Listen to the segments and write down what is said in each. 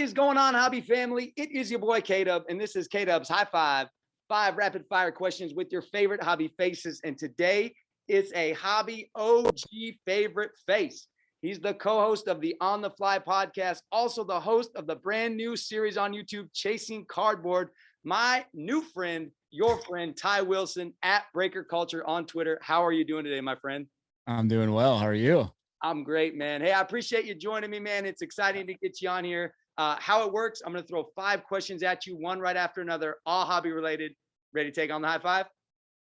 is going on, hobby family? It is your boy K-Dub, and this is K-Dub's High Five. 5 rapid fire questions with your favorite hobby faces. And today it's a hobby OG favorite face. He's the co-host of the On the Fly podcast, also the host of the brand new series on YouTube, Chasing Cardboard. My new friend, your friend, Ty Wilson at Breaker Culture on Twitter. How are you doing today, my friend? I'm doing well. How are you? I'm great, man. Hey, I appreciate you joining me, man. It's exciting to get you on here. How it works, I'm going to throw 5 questions at you, one right after another, all hobby related. Ready to take on the high five?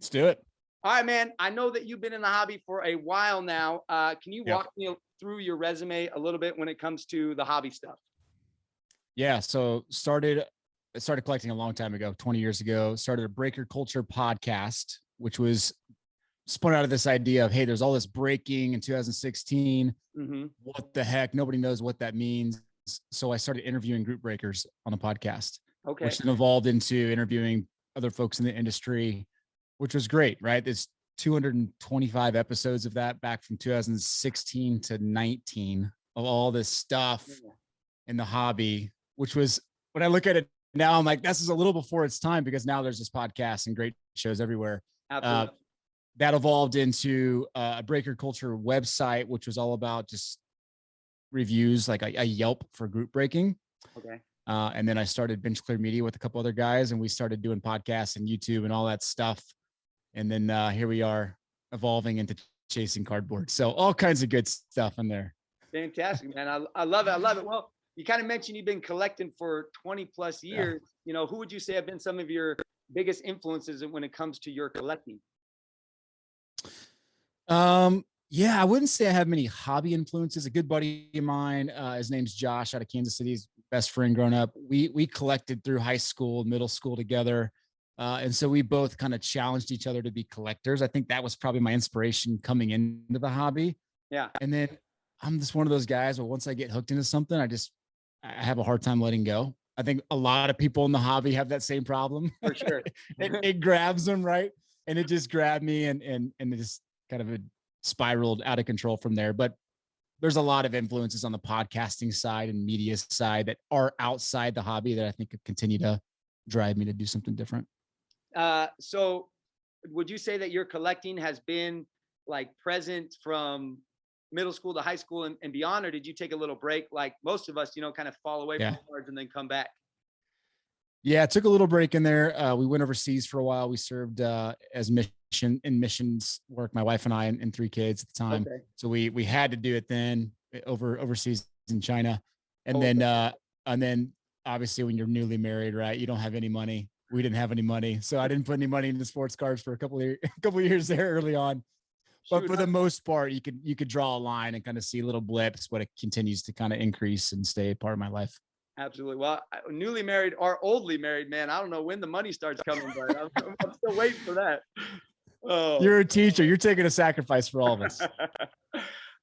Let's do it. All right, man. I know that you've been in the hobby for a while now. Can you walk me through your resume a little bit when it comes to the hobby stuff? Yeah. So I started collecting a long time ago, 20 years ago, started a Breaker Culture podcast, which was spun out of this idea of, hey, there's all this breaking in 2016. Mm-hmm. What the heck? Nobody knows what that means. So I started interviewing group breakers on the podcast, which then evolved into interviewing other folks in the industry, which was great, right? There's 225 episodes of that back from 2016 to 19 of all this stuff in the hobby, which was, when I look at it now, I'm like, this is a little before its time, because now there's this podcast and great shows everywhere. Absolutely. That evolved into a Breaker Culture website, which was all about just reviews, like a Yelp for group breaking. Okay. And then I started Bench Clear Media with a couple other guys, and we started doing podcasts and YouTube and all that stuff. And then here we are, evolving into Chasing Cardboard. So all kinds of good stuff in there. Fantastic, man. I love it. I love it. Well, you kind of mentioned you've been collecting for 20 plus years. Yeah. You know, who would you say have been some of your biggest influences when it comes to your collecting? Yeah, I wouldn't say I have many hobby influences. A good buddy of mine, his name's Josh, out of Kansas City. He's best friend growing up. We collected through high school, middle school together. And so we both kind of challenged each other to be collectors. I think that was probably my inspiration coming into the hobby. Yeah. And then I'm just one of those guys where once I get hooked into something, I have a hard time letting go. I think a lot of people in the hobby have that same problem. For sure. it grabs them, right? And it just grabbed me and it just kind of spiraled out of control from there. But there's a lot of influences on the podcasting side and media side that are outside the hobby that I think could continue to drive me to do something different. So would you say that your collecting has been like present from middle school to high school and beyond, or did you take a little break like most of us, kind of fall away from cards and then come back? Yeah, it took a little break in there. We went overseas for a while. We served as missions work, my wife and I, and 3 kids at the time. Okay. So we had to do it then overseas in China. And then obviously when you're newly married, right, you don't have any money. We didn't have any money. So I didn't put any money into sports cards for a couple of years there early on. But for the most part, you could draw a line and kind of see little blips, but it continues to kind of increase and stay a part of my life. Absolutely. Well, newly married or oldly married, man, I don't know when the money starts coming, but I'm still waiting for that. Oh. You're a teacher. You're taking a sacrifice for all of us.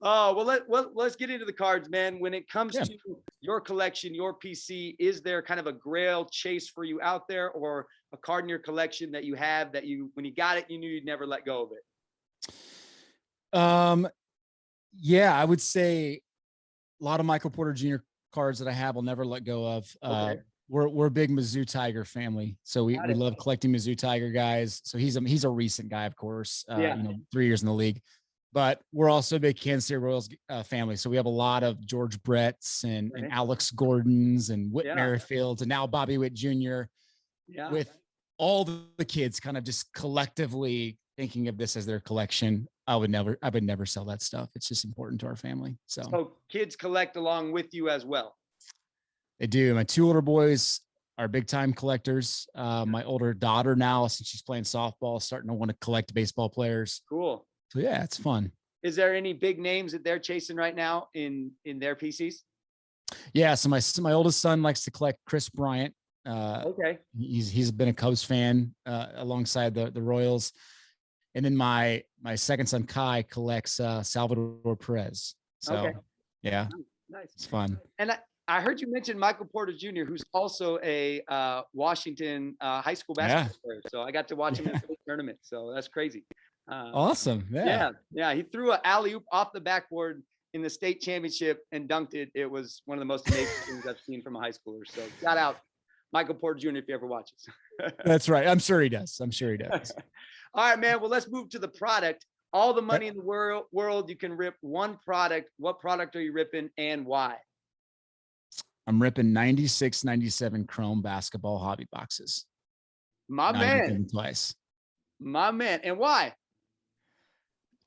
Well, let's get into the cards, man. When it comes to your collection, your PC, is there kind of a grail chase for you out there, or a card in your collection that you have that when you got it, you knew you'd never let go of it? Yeah, I would say a lot of Michael Porter Jr. cards that I have, I'll never let go of. Okay. We're a big Mizzou Tiger family, so we love collecting Mizzou Tiger guys. So he's a recent guy, of course. 3 years in the league, but we're also a big Kansas City Royals family. So we have a lot of George Bretts and Alex Gordons and Whit Merrifields and now Bobby Witt Jr. Yeah. With all the kids kind of just collectively thinking of this as their collection. I would never sell that stuff. It's just important to our family. So kids collect along with you as well. They do. My 2 older boys are big time collectors. My older daughter now, since she's playing softball, is starting to want to collect baseball players. Cool. So yeah, it's fun. Is there any big names that they're chasing right now in their PCs? Yeah. So my oldest son likes to collect Chris Bryant. Okay. He's been a Cubs fan alongside the Royals. And then my second son, Kai, collects Salvador Perez. So yeah, nice. It's fun. And I heard you mention Michael Porter Jr., who's also a Washington high school basketball player. So I got to watch him in the tournament. So that's crazy. Awesome. Yeah. He threw an alley-oop off the backboard in the state championship and dunked it. It was one of the most amazing things I've seen from a high schooler. So shout out Michael Porter Jr. if he ever watches. That's right. I'm sure he does. I'm sure he does. All right, man. Well, let's move to the product. All the money in the world, you can rip one product. What product are you ripping and why? I'm ripping 96, 97 Chrome basketball hobby boxes. My Not man. even twice. My man. And why?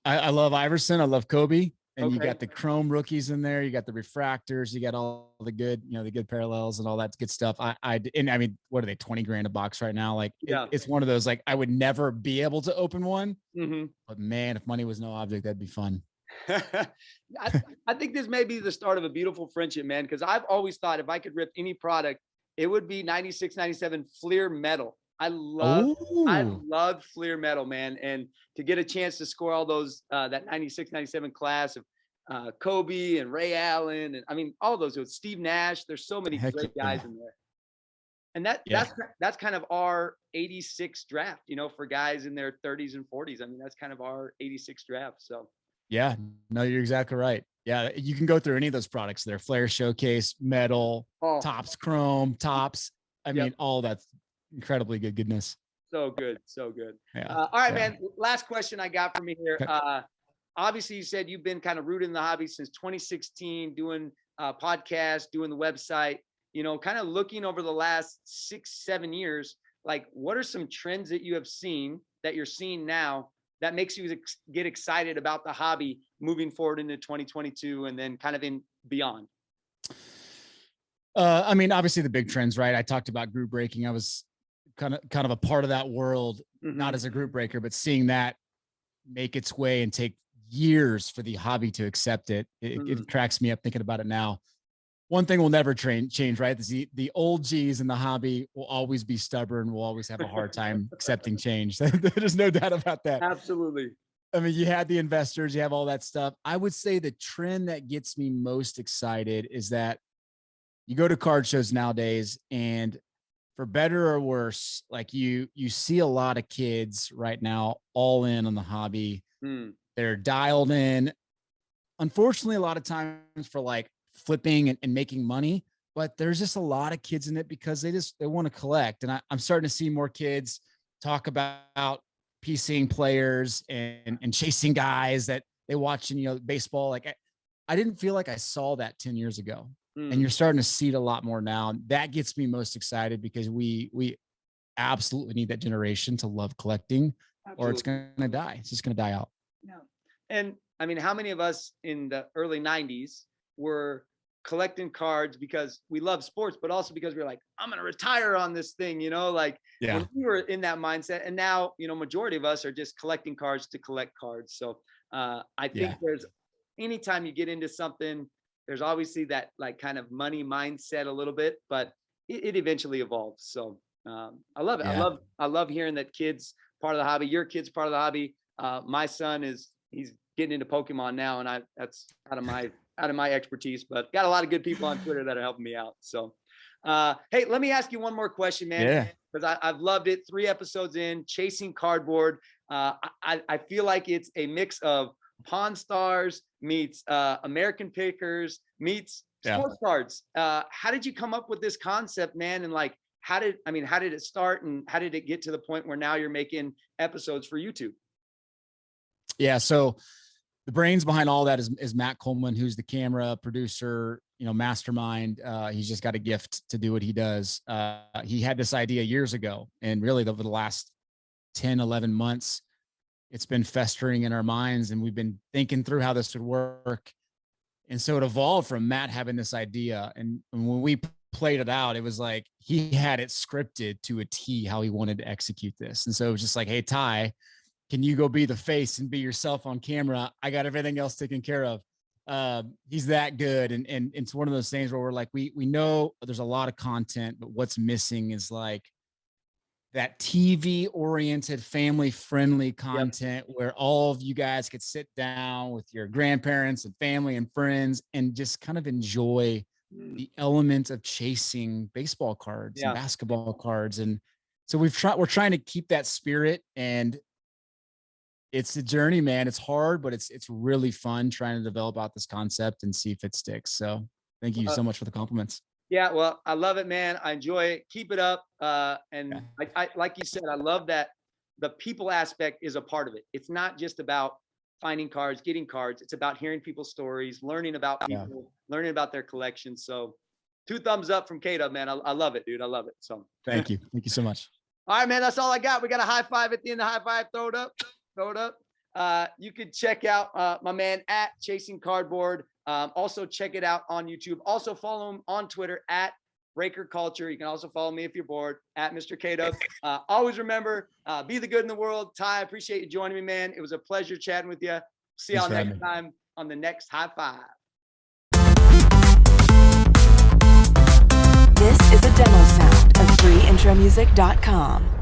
I love Iverson. I love Kobe. And Okay. you got the Chrome rookies in there. You got the refractors. You got all the good, the good parallels and all that good stuff. I mean, what are they? 20 grand a box right now? Like, Yeah. it's one of those, like, I would never be able to open one, Mm-hmm. but man, if money was no object, that'd be fun. I think this may be the start of a beautiful friendship, man. Cause I've always thought if I could rip any product, it would be 96, 97 Fleer metal. I love Fleer metal, man. And to get a chance to score all those, that 96, 97 class of Kobe and Ray Allen. And I mean, all those with Steve Nash, there's so many great guys in there. And that's kind of our 86 draft, for guys in their 30s and 40s. I mean, that's kind of our 86 draft. So yeah, no, you're exactly right. Yeah. You can go through any of those products there. Flair Showcase, metal, Topps Chrome, Topps. I mean, all that's incredibly good goodness. So good. So good. Yeah. All right, man. Last question I got from you here. Okay. Obviously you said you've been kind of rooted in the hobby since 2016, doing podcasts, doing the website, kind of looking over the last 6-7 years, like what are some trends that you have seen that you're seeing now that makes you get excited about the hobby moving forward into 2022 and then kind of in beyond? I mean, obviously the big trends, right? I talked about group breaking. I was kind of a part of that world, not as a group breaker, but seeing that make its way and take years for the hobby to accept it. It cracks me up thinking about it now. One thing will never change, right? The old G's in the hobby will always be stubborn. We'll always have a hard time accepting change. There's no doubt about that. Absolutely. I mean, you had the investors, you have all that stuff. I would say the trend that gets me most excited is that you go to card shows nowadays, and for better or worse, like you see a lot of kids right now all in on the hobby. They're dialed in. Unfortunately, a lot of times for like flipping and making money, but there's just a lot of kids in it because they want to collect. And I'm starting to see more kids talk about piecing players and chasing guys that they watch in, baseball. Like I didn't feel like I saw that 10 years ago. And you're starting to see it a lot more now. That gets me most excited because we absolutely need that generation to love collecting, or it's going to die. It's just going to die out. Yeah. And I mean, how many of us in the early 90s were collecting cards because we love sports, but also because we're like, I'm going to retire on this thing, when we were in that mindset. And now, majority of us are just collecting cards to collect cards. So I think there's anytime you get into something, there's obviously that like kind of money mindset a little bit, but it eventually evolves. So I love it. Yeah. I love hearing that kids part of the hobby. Your kid's part of the hobby. My son he's getting into Pokemon now, and that's out of my expertise, but got a lot of good people on Twitter that are helping me out. So, hey, let me ask you one more question, man. Yeah. Because I've loved it. 3 episodes in, chasing cardboard. I feel like it's a mix of Pawn Stars meets American Pickers meets sports cards. How did you come up with this concept, man? And like, how did it start, and how did it get to the point where now you're making episodes for YouTube? Yeah. So the brains behind all that is Matt Coleman, who's the camera producer, mastermind. He's just got a gift to do what he does. He had this idea years ago, and really over the last 10, 11 months, it's been festering in our minds, and we've been thinking through how this would work. And so it evolved from Matt having this idea. And when we played it out, it was like, he had it scripted to a T how he wanted to execute this. And so it was just like, hey, Ty, can you go be the face and be yourself on camera? I got everything else taken care of. He's that good. And it's one of those things where we're like, we know there's a lot of content, but what's missing is like that TV oriented, family friendly content where all of you guys could sit down with your grandparents and family and friends and just kind of enjoy the element of chasing baseball cards and basketball cards. And so we're trying to keep that spirit. And it's a journey, man. It's hard, but it's really fun trying to develop out this concept and see if it sticks. So thank you so much for the compliments. Yeah, well, I love it, man. I enjoy it. Keep it up. And I like you said, I love that the people aspect is a part of it. It's not just about finding cards, getting cards. It's about hearing people's stories, learning about people, learning about their collections. So 2 thumbs up from K-Dub, man. I love it, dude. I love it. So thank you. Thank you so much. All right, man. That's all I got. We got a high five at the end of high five. Throw it up. Throw it up. You could check out my man at Chasing Cardboard. Also check it out on YouTube. Also follow him on Twitter at Breaker Culture. You can also follow me if you're bored at Mr. K-Dub. Always remember, be the good in the world. Ty, I appreciate you joining me, man. It was a pleasure chatting with you. See y'all next time on the next high five. This is a demo sound of freeintromusic.com.